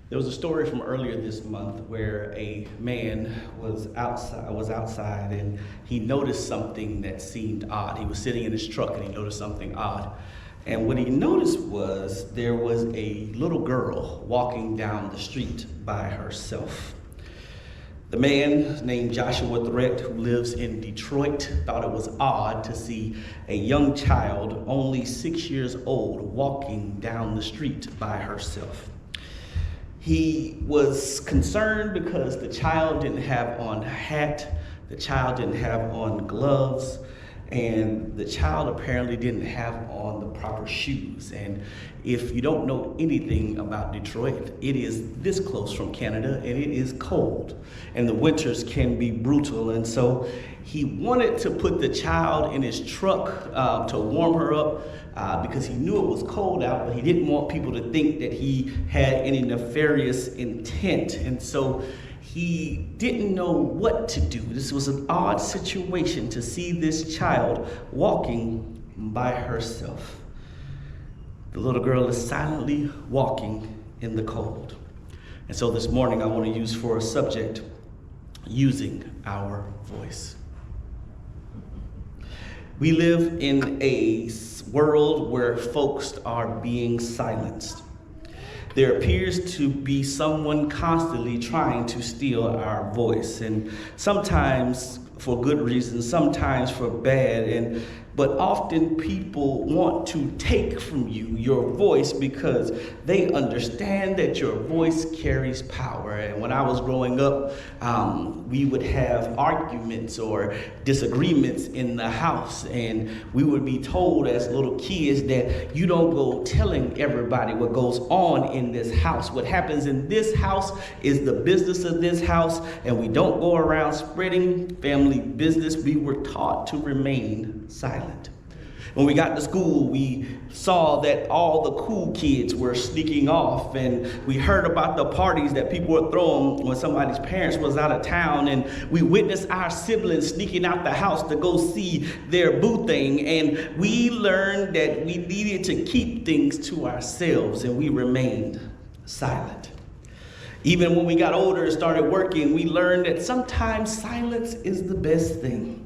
There was a story from earlier this month where a man was outside and he noticed something that seemed odd. He was sitting in his truck and he noticed something odd. And what he noticed was there was a little girl walking down the street by herself. The man named Joshua Threat, who lives in Detroit, thought it was odd to see a young child, only 6 years old, walking down the street by herself. He was concerned because the child didn't have on a hat, the child didn't have on gloves, and the child apparently didn't have on the proper shoes. And if you don't know anything about Detroit, it is this close from Canada and it is cold and the winters can be brutal. And so he wanted to put the child in his truck to warm her up because he knew it was cold out, but he didn't want people to think that he had any nefarious intent. And so he didn't know what to do. This was an odd situation to see this child walking by herself. The little girl is silently walking in the cold. And so this morning I want to use for a subject, using our voice. We live in a world where folks are being silenced. There appears to be someone constantly trying to steal our voice, and sometimes for good reasons, sometimes for bad, but often people want to take from you your voice because they understand that your voice carries power. And when I was growing up, we would have arguments or disagreements in the house, and we would be told as little kids that you don't go telling everybody what goes on in this house. What happens in this house is the business of this house, and we don't go around spreading family business. We were taught to remain silent. When we got to school, we saw that all the cool kids were sneaking off, and we heard about the parties that people were throwing when somebody's parents was out of town, and we witnessed our siblings sneaking out the house to go see their boo thing, and we learned that we needed to keep things to ourselves, and we remained silent. Even when we got older and started working, we learned that sometimes silence is the best thing.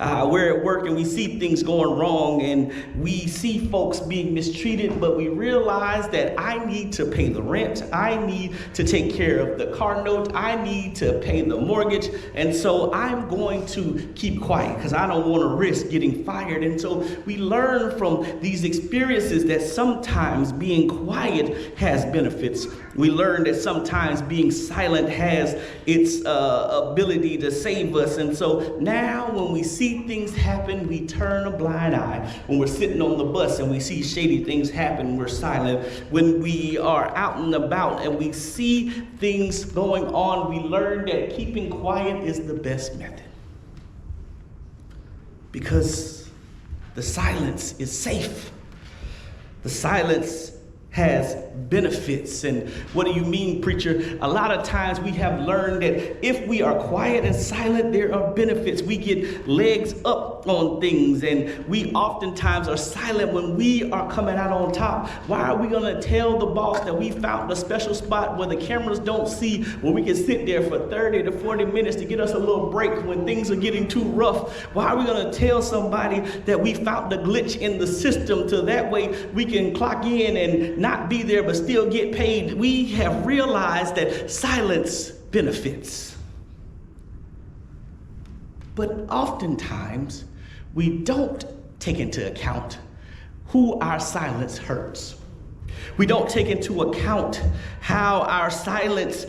We're at work and we see things going wrong and we see folks being mistreated, but we realize that I need to pay the rent, I need to take care of the car note, I need to pay the mortgage, and so I'm going to keep quiet because I don't want to risk getting fired. And so we learn from these experiences that sometimes being quiet has benefits. We learn that sometimes being silent has its ability to save us. And so now when we see things happen, we turn a blind eye. When we're sitting on the bus and we see shady things happen, we're silent. When we are out and about and we see things going on, we learn that keeping quiet is the best method. Because the silence is safe. The silence has benefits. And what do you mean, preacher? A lot of times we have learned that if we are quiet and silent, there are benefits. We get legs up on things, and we oftentimes are silent when we are coming out on top. Why are we going to tell the boss that we found a special spot where the cameras don't see, where we can sit there for 30 to 40 minutes to get us a little break when things are getting too rough? Why are we going to tell somebody that we found the glitch in the system so that way we can clock in and not be there but still get paid? We have realized that silence benefits. But oftentimes we don't take into account who our silence hurts. We don't take into account how our silence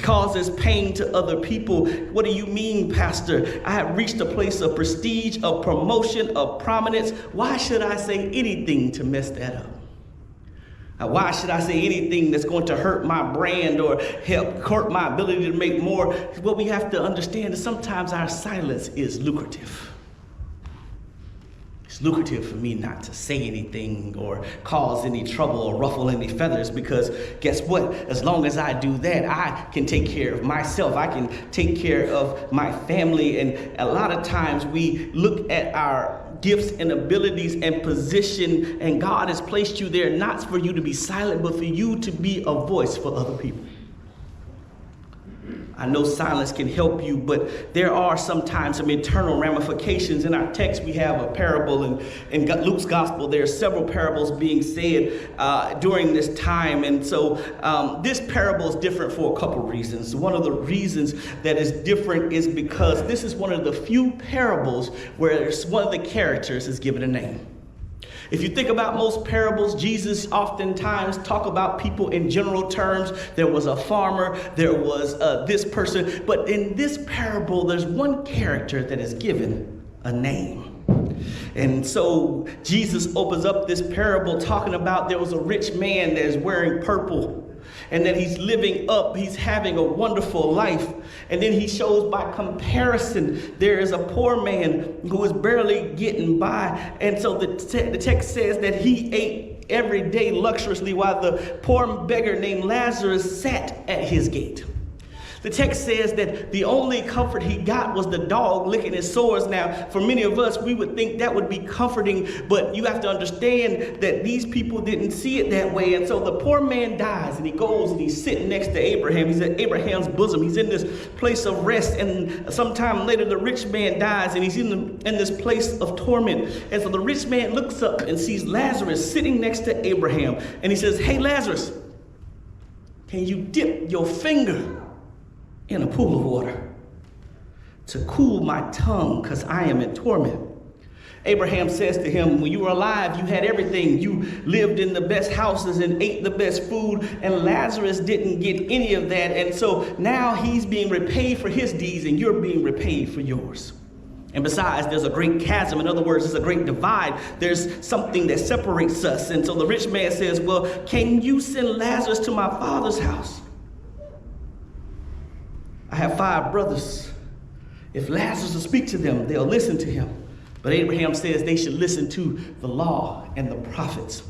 causes pain to other people. What do you mean, Pastor? I have reached a place of prestige, of promotion, of prominence. Why should I say anything to mess that up? Why should I say anything that's going to hurt my brand or help hurt my ability to make more? What we have to understand is sometimes our silence is lucrative. It's lucrative for me not to say anything or cause any trouble or ruffle any feathers, because guess what? As long as I do that, I can take care of myself. I can take care of my family. And a lot of times we look at our gifts and abilities and position, and God has placed you there not for you to be silent, but for you to be a voice for other people. I know silence can help you, but there are sometimes some internal ramifications. In our text, we have a parable. In Luke's gospel, there are several parables being said during this time. And so this parable is different for a couple reasons. One of the reasons that is different is because this is one of the few parables where one of the characters is given a name. If you think about most parables, Jesus oftentimes talk about people in general terms. There was a farmer, there was this person, but in this parable, there's one character that is given a name. And so Jesus opens up this parable talking about there was a rich man that is wearing purple, and that he's living up, he's having a wonderful life. And then he shows by comparison, there is a poor man who is barely getting by. And so the text says that he ate every day luxuriously while the poor beggar named Lazarus sat at his gate. The text says that the only comfort he got was the dog licking his sores. Now, for many of us, we would think that would be comforting, but you have to understand that these people didn't see it that way. And so the poor man dies, and he goes and he's sitting next to Abraham. He's at Abraham's bosom. He's in this place of rest. And sometime later, the rich man dies, and he's in this place of torment. And so the rich man looks up and sees Lazarus sitting next to Abraham. And he says, "Hey, Lazarus, can you dip your finger in a pool of water to cool my tongue, because I am in torment?" Abraham says to him, "When you were alive, you had everything. You lived in the best houses and ate the best food, and Lazarus didn't get any of that. And so now he's being repaid for his deeds, and you're being repaid for yours. And besides, there's a great chasm. In other words, there's a great divide. There's something that separates us." And so the rich man says, "Well, can you send Lazarus to my father's house? I have 5 brothers. If Lazarus will speak to them, they'll listen to him." But Abraham says they should listen to the law and the prophets.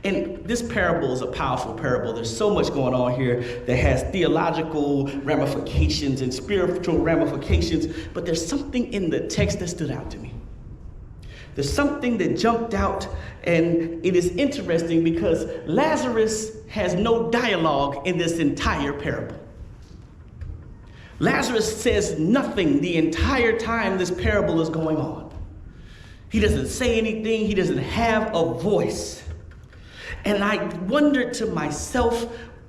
And this parable is a powerful parable. There's so much going on here that has theological ramifications and spiritual ramifications. But there's something in the text that stood out to me. There's something that jumped out, and it is interesting because Lazarus has no dialogue in this entire parable. Lazarus says nothing the entire time this parable is going on. He doesn't say anything. He doesn't have a voice. And I wondered to myself,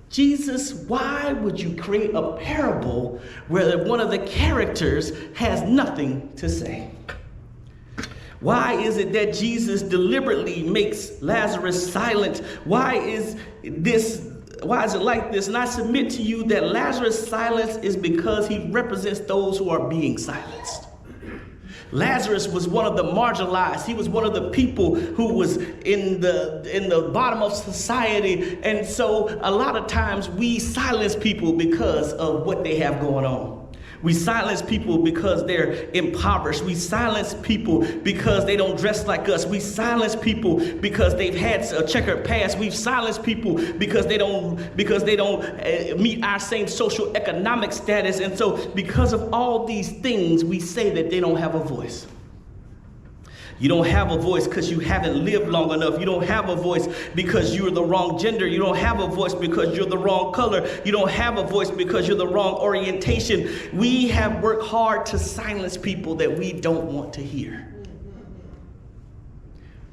Jesus, why would you create a parable where one of the characters has nothing to say? Why is it that Jesus deliberately makes Lazarus silent? Why is it like this? And I submit to you that Lazarus' silence is because he represents those who are being silenced. Lazarus was one of the marginalized. He was one of the people who was in the bottom of society. And so a lot of times we silence people because of what they have going on. We silence people because they're impoverished. We silence people because they don't dress like us. We silence people because they've had a checkered past. We've silenced people because they don't meet our same social economic status. And so because of all these things, we say that they don't have a voice. You don't have a voice because you haven't lived long enough. You don't have a voice because you're the wrong gender. You don't have a voice because you're the wrong color. You don't have a voice because you're the wrong orientation. We have worked hard to silence people that we don't want to hear.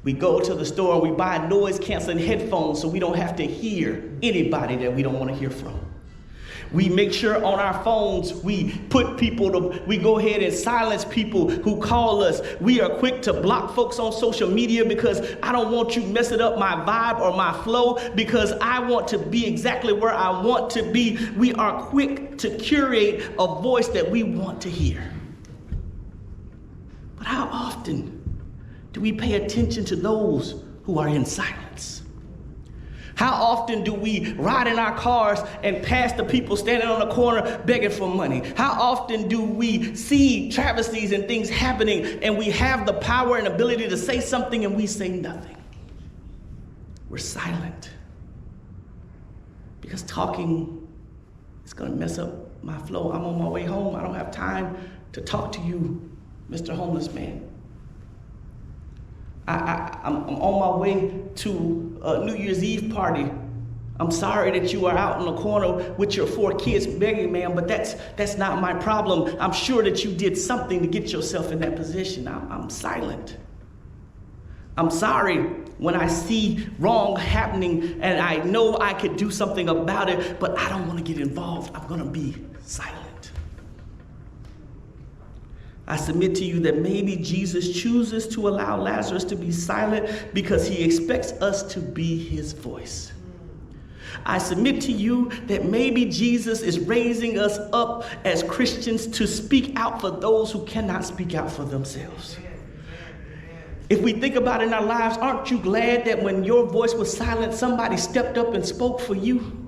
We go to the store and we buy noise-canceling headphones so we don't have to hear anybody that we don't want to hear from. We make sure on our phones we go ahead and silence people who call us. We are quick to block folks on social media because I don't want you messing up my vibe or my flow, because I want to be exactly where I want to be. We are quick to curate a voice that we want to hear. But how often do we pay attention to those who are in silence? How often do we ride in our cars and pass the people standing on the corner begging for money? How often do we see travesties and things happening and we have the power and ability to say something and we say nothing? We're silent. Because talking is going to mess up my flow. I'm on my way home. I don't have time to talk to you, Mr. Homeless Man. I'm on my way to a New Year's Eve party I'm sorry that you are out in the corner with your 4 kids begging, man, but that's not my problem. I'm sure that you did something to get yourself in that position. I'm silent. I'm sorry when I see wrong happening and I know I could do something about it, but I don't want to get involved. I'm going to be silent. I submit to you that maybe Jesus chooses to allow Lazarus to be silent because he expects us to be his voice. I submit to you that maybe Jesus is raising us up as Christians to speak out for those who cannot speak out for themselves. If we think about it in our lives, aren't you glad that when your voice was silent, somebody stepped up and spoke for you?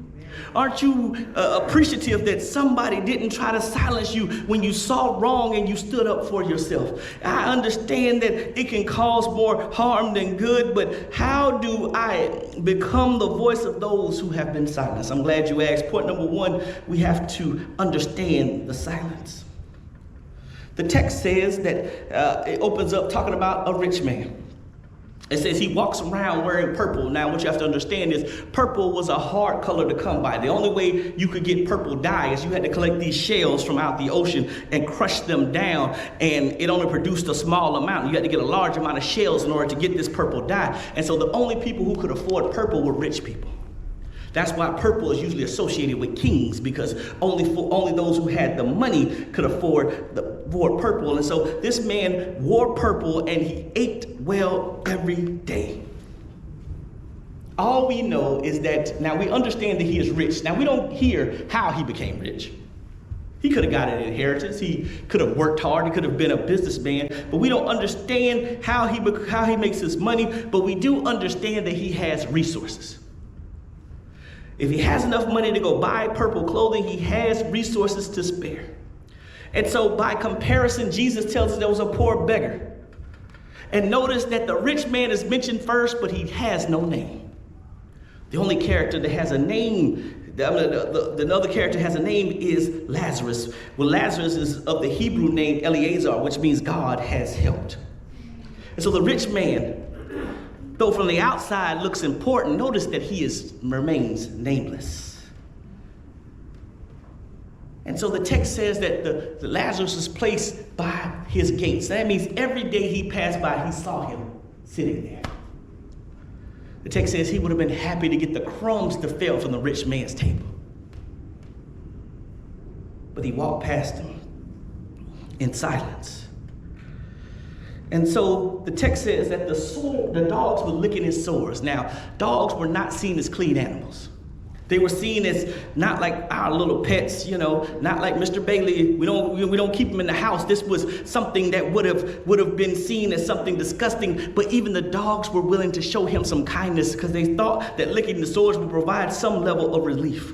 Aren't you appreciative that somebody didn't try to silence you when you saw wrong and you stood up for yourself? I understand that it can cause more harm than good, but how do I become the voice of those who have been silenced? I'm glad you asked. Point number 1, we have to understand the silence. The text says that it opens up talking about a rich man. It says he walks around wearing purple. Now, what you have to understand is purple was a hard color to come by. The only way you could get purple dye is you had to collect these shells from out the ocean and crush them down, and it only produced a small amount. You had to get a large amount of shells in order to get this purple dye. And so the only people who could afford purple were rich people. That's why purple is usually associated with kings, because only those who had the money could afford purple. And so this man wore purple and he ate well every day. All we know is that now we understand that he is rich. Now we don't hear how he became rich. He could have got an inheritance. He could have worked hard. He could have been a businessman. But we don't understand how he makes his money. But we do understand that he has resources. If he has enough money to go buy purple clothing, he has resources to spare. And so by comparison, Jesus tells us there was a poor beggar. And notice that the rich man is mentioned first, but he has no name. The only character that has a name, the other character has a name is Lazarus. Well, Lazarus is of the Hebrew name Eleazar, which means God has helped. And so the rich man, though from the outside looks important, notice that he remains nameless. And so the text says that the Lazarus is placed by his gates. That means every day he passed by, he saw him sitting there. The text says he would have been happy to get the crumbs that fell from the rich man's table. But he walked past him in silence. And so the text says that the dogs were licking his sores. Now, dogs were not seen as clean animals. They were seen as not like our little pets, not like Mr. Bailey. We don't keep him in the house. This was something that would have been seen as something disgusting. But even the dogs were willing to show him some kindness because they thought that licking the sores would provide some level of relief.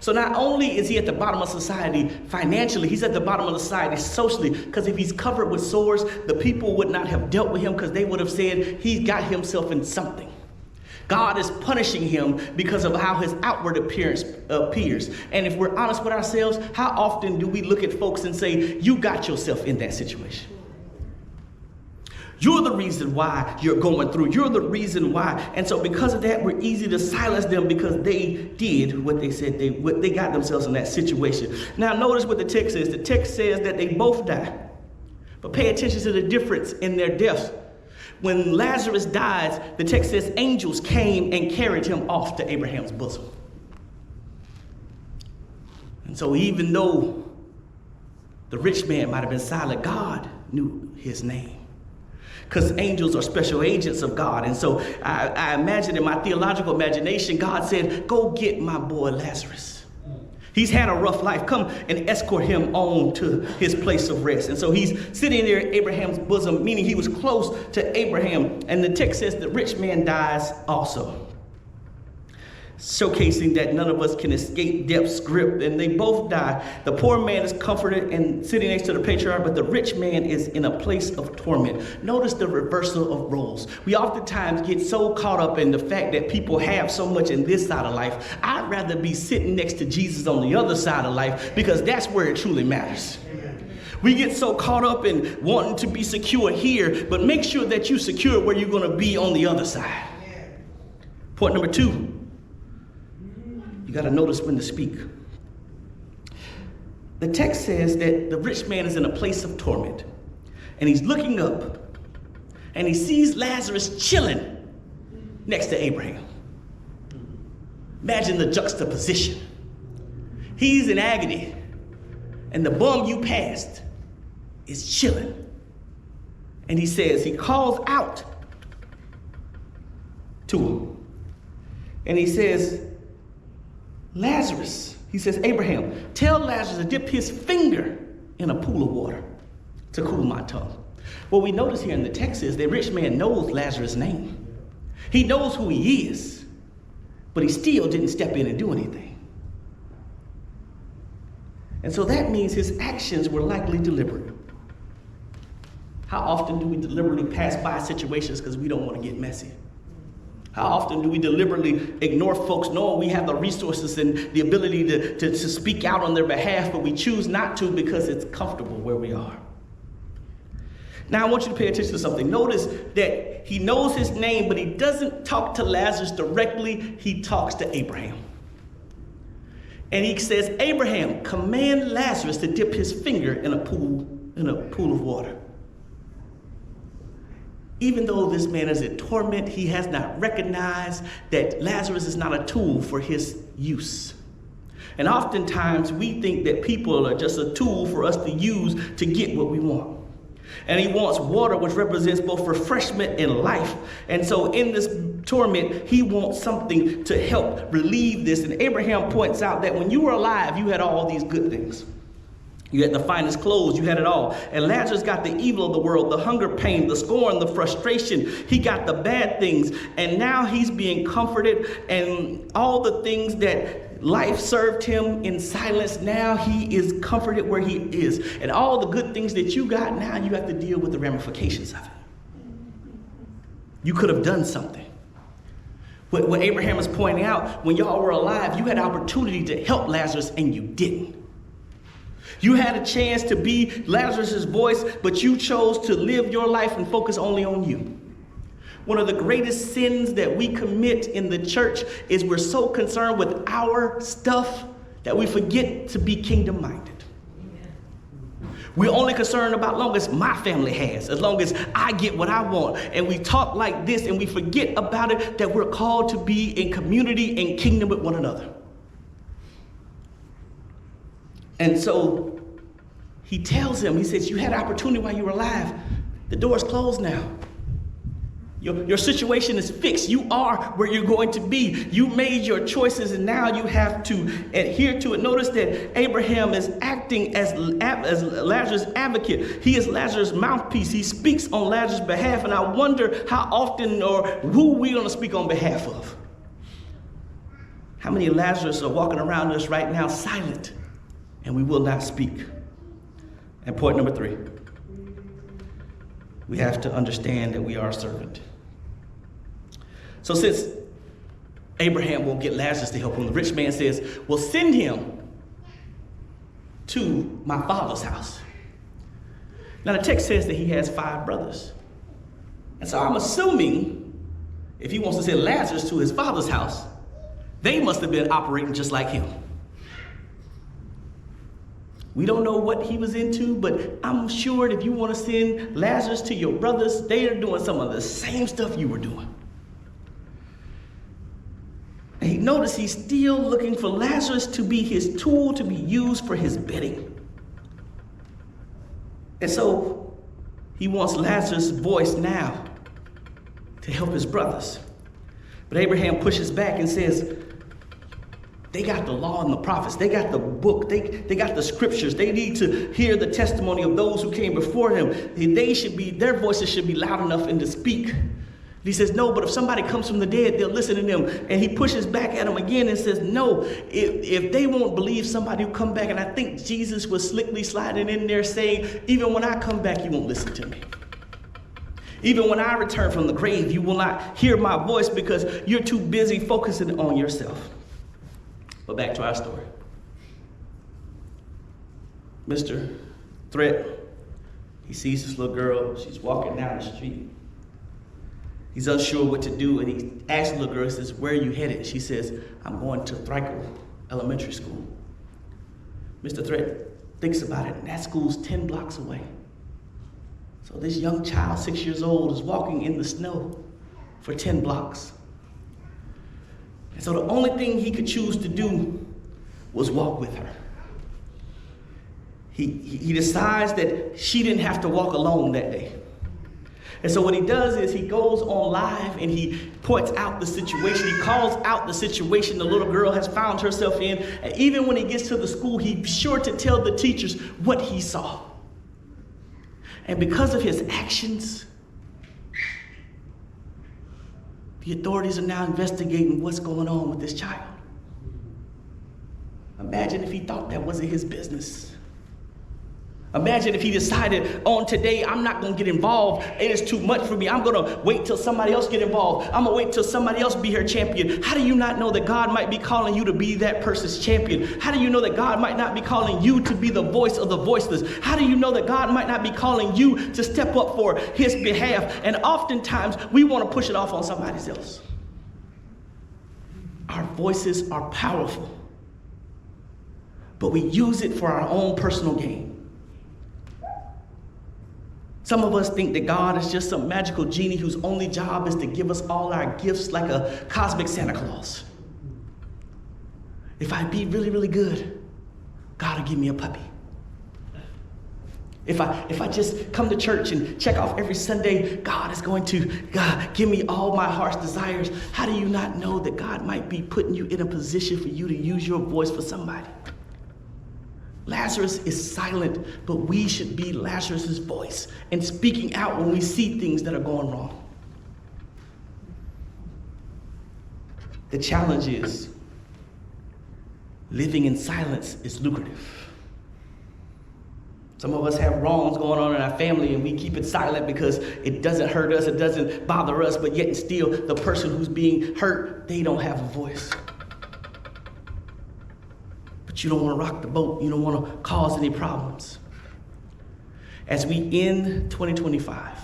So not only is he at the bottom of society financially, he's at the bottom of the society socially, because if he's covered with sores, the people would not have dealt with him because they would have said he's got himself in something. God is punishing him because of how his outward appearance appears. And if we're honest with ourselves, how often do we look at folks and say, you got yourself in that situation? You're the reason why you're going through. You're the reason why. And so because of that, we're easy to silence them because they did what they said they got themselves in that situation. Now notice what the text says. The text says that they both died. But pay attention to the difference in their deaths. When Lazarus dies, the text says angels came and carried him off to Abraham's bosom. And so even though the rich man might have been silent, God knew his name. Because angels are special agents of God. And so I imagine in my theological imagination, God said, go get my boy Lazarus. He's had a rough life. Come and escort him on to his place of rest. And so he's sitting there at Abraham's bosom, meaning he was close to Abraham. And the text says the rich man dies also, showcasing that none of us can escape death's grip. And they both die. The poor man is comforted and sitting next to the patriarch, but the rich man is in a place of torment. Notice the reversal of roles. We oftentimes get so caught up in the fact that people have so much in this side of life. I'd rather be sitting next to Jesus on the other side of life because that's where it truly matters. We get so caught up in wanting to be secure here, but make sure that you're secure where you're going to be on the other side. Point number 2. You got to notice when to speak. The text says that the rich man is in a place of torment, and he's looking up, and he sees Lazarus chilling next to Abraham. Imagine the juxtaposition. He's in agony, and the bum you passed is chilling. And he calls out to him. And he says, Lazarus, he says, Abraham, tell Lazarus to dip his finger in a pool of water to cool my tongue. What we notice here in the text is the rich man knows Lazarus' name. He knows who he is, but he still didn't step in and do anything. And so that means his actions were likely deliberate. How often do we deliberately pass by situations because we don't want to get messy? How often do we deliberately ignore folks knowing we have the resources and the ability to speak out on their behalf, but we choose not to because it's comfortable where we are? Now, I want you to pay attention to something. Notice that he knows his name, but he doesn't talk to Lazarus directly. He talks to Abraham. And he says, Abraham, command Lazarus to dip his finger in a pool of water. Even though this man is in torment, he has not recognized that Lazarus is not a tool for his use. And oftentimes we think that people are just a tool for us to use to get what we want. And he wants water, which represents both refreshment and life. And so in this torment, he wants something to help relieve this. And Abraham points out that when you were alive, you had all these good things. You had the finest clothes, you had it all. And Lazarus got the evil of the world, the hunger, pain, the scorn, the frustration. He got the bad things. And now he's being comforted, and all the things that life served him in silence, now he is comforted where he is. And all the good things that you got, now you have to deal with the ramifications of it. You could have done something. What Abraham is pointing out, when y'all were alive, you had opportunity to help Lazarus and you didn't. You had a chance to be Lazarus' voice, but you chose to live your life and focus only on you. One of the greatest sins that we commit in the church is we're so concerned with our stuff that we forget to be kingdom-minded. We're only concerned about as long as my family has, as long as I get what I want. And we talk like this and we forget about it, that we're called to be in community and kingdom with one another. And so he tells him, he says, you had opportunity while you were alive. The door's closed now. Your situation is fixed. You are where you're going to be. You made your choices, and now you have to adhere to it. Notice that Abraham is acting as Lazarus' advocate. He is Lazarus' mouthpiece. He speaks on Lazarus' behalf, and I wonder how often or who we're going to speak on behalf of. How many Lazarus are walking around us right now silent, and we will not speak? And point number 3, we have to understand that we are a servant. So since Abraham won't get Lazarus to help him, the rich man says, well, send him to my father's house. Now the text says that he has 5 brothers. And so I'm assuming if he wants to send Lazarus to his father's house, they must have been operating just like him. We don't know what he was into, but I'm sure if you want to send Lazarus to your brothers, they are doing some of the same stuff you were doing. And he noticed he's still looking for Lazarus to be his tool to be used for his bidding. And so he wants Lazarus' voice now to help his brothers. But Abraham pushes back and says, they got the law and the prophets. They got the book. They got the scriptures. They need to hear the testimony of those who came before them. Their voices should be loud enough and to speak. He says, no, but if somebody comes from the dead, they'll listen to them. And he pushes back at him again and says, no, if they won't believe somebody who come back, and I think Jesus was slickly sliding in there saying, even when I come back, you won't listen to me. Even when I return from the grave, you will not hear my voice because you're too busy focusing on yourself. But back to our story. Mr. Threat, he sees this little girl. She's walking down the street. He's unsure what to do, and he asks the little girl, he says, "Where are you headed?" She says, "I'm going to Thrikel Elementary School." Mr. Thread thinks about it, and that school's 10 blocks away. So this young child, 6 years old, is walking in the snow for 10 blocks. And so the only thing he could choose to do was walk with her. He decides that she didn't have to walk alone that day. And so what he does is he goes on live and he points out the situation. He calls out the situation the little girl has found herself in. And even when he gets to the school, he's sure to tell the teachers what he saw. And because of his actions, the authorities are now investigating what's going on with this child. Imagine if he thought that wasn't his business. Imagine if he decided on today, I'm not going to get involved. It is too much for me. I'm going to wait till somebody else get involved. I'm going to wait till somebody else be her champion. How do you not know that God might be calling you to be that person's champion? How do you know that God might not be calling you to be the voice of the voiceless? How do you know that God might not be calling you to step up for his behalf? And oftentimes we want to push it off on somebody else. Our voices are powerful, but we use it for our own personal gain. Some of us think that God is just some magical genie whose only job is to give us all our gifts like a cosmic Santa Claus. If I be really, really good, God will give me a puppy. If I just come to church and check off every Sunday, God is going to give me all my heart's desires. How do you not know that God might be putting you in a position for you to use your voice for somebody? Lazarus is silent, but we should be Lazarus's voice and speaking out when we see things that are going wrong. The challenge is living in silence is lucrative. Some of us have wrongs going on in our family and we keep it silent because it doesn't hurt us, it doesn't bother us, but yet and still the person who's being hurt, they don't have a voice. You don't want to rock the boat. You don't want to cause any problems. As we end 2025,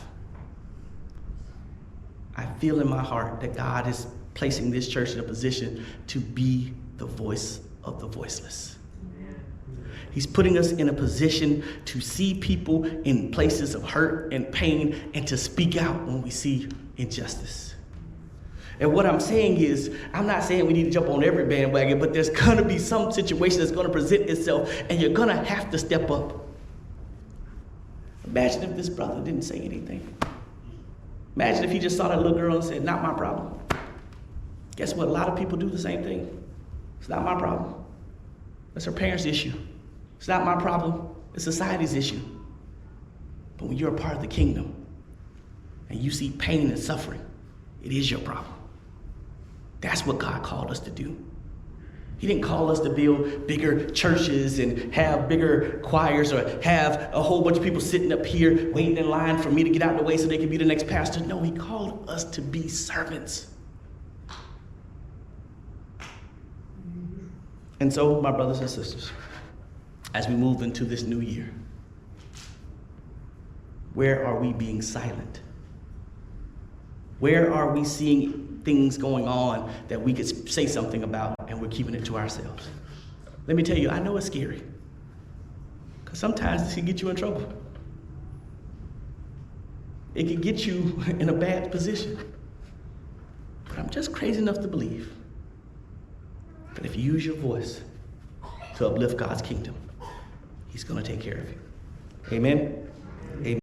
I feel in my heart that God is placing this church in a position to be the voice of the voiceless. He's putting us in a position to see people in places of hurt and pain and to speak out when we see injustice. And what I'm saying is, I'm not saying we need to jump on every bandwagon, but there's going to be some situation that's going to present itself, and you're going to have to step up. Imagine if this brother didn't say anything. Imagine if he just saw that little girl and said, "Not my problem." Guess what? A lot of people do the same thing. It's not my problem. That's her parents' issue. It's not my problem. It's society's issue. But when you're a part of the kingdom and you see pain and suffering, it is your problem. That's what God called us to do. He didn't call us to build bigger churches and have bigger choirs or have a whole bunch of people sitting up here waiting in line for me to get out of the way so they can be the next pastor. No, he called us to be servants. And so, my brothers and sisters, as we move into this new year, where are we being silent? Where are we seeing things going on that we could say something about and we're keeping it to ourselves? Let me tell you, I know it's scary. Because sometimes this can get you in trouble. It can get you in a bad position. But I'm just crazy enough to believe that if you use your voice to uplift God's kingdom, he's going to take care of you. Amen.